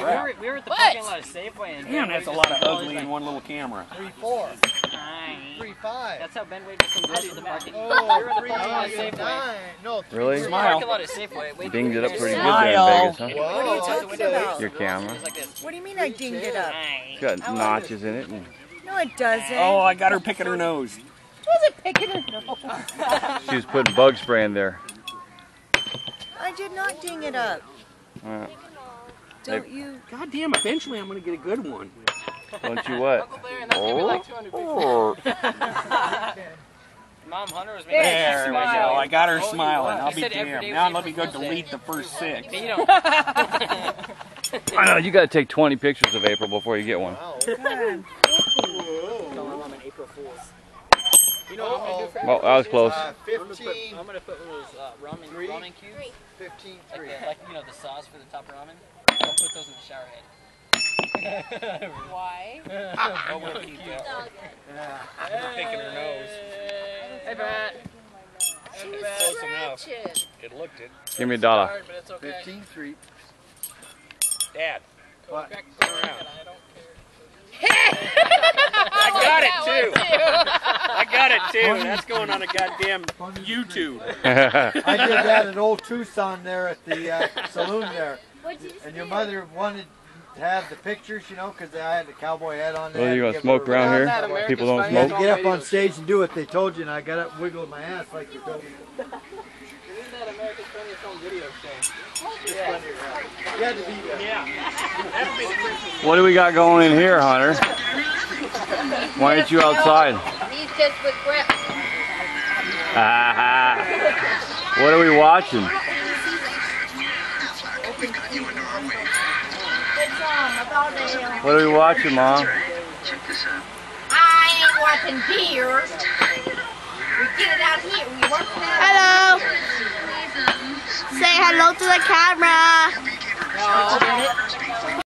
crap. We were at the parking lot of Safeway. And Damn, that's a lot of ugly in one little camera. 3-4. 3-5. That's how Ben waved us some blood in the parking lot. Oh, We were at the parking lot of Safeway. 3-9. No, Really? The parking lot of Safeway. Dinged it up pretty good there Smile. in Vegas, huh? Wow. What are you talking about? Your camera. What do you mean I dinged it up? It's got notches in it. And No, it doesn't. Oh, I got her picking her nose. I wasn't picking her nose. she was putting bug spray in there. I did not ding it up. Don't you? God damn, eventually I'm going to get a good one. Don't you what? Uncle Larry, and that's gonna be like 200 Oh. Mom Hunter was making There we go. I got her smiling. I'll He be said every damned. day Now was let me go April Fool's delete the first 6. You don't. I know, you got to take 20 pictures of April before you get one. Wow. God. Tell my mom an April Fool's. You know what I'm gonna do for Well, that was close. 15. I'm gonna put one of those ramen cubes. 15. Like you know the sauce for the top ramen. I'll put those in the shower head. Why? Oh, we'll keep that. Yeah. Picking her nose. Hey, Pat. She was Close enough. scratching. It looked it. Give me a dollar. Hard, but it's okay. 15-3. Dad. What? Turn around. I got it too. I got it too. That's going on a goddamn YouTube. I did that at Old Tucson there at the saloon there. And your mother wanted to have the pictures, you know, because I had the cowboy hat on there. Well, you going to smoke around here? People don't You had smoke? to get up on stage and do what they told you, and I got up wiggling my ass like you told me. Isn't that America's Funniest Home Video Show? Yeah. You had to be there. Yeah. What do we got going in here, Hunter? Why aren't you outside? He's just with grip. What are we watching? What are we watching, Mom? I ain't watching deer. We get it out here. We work it out. Hello. Say hello to the camera.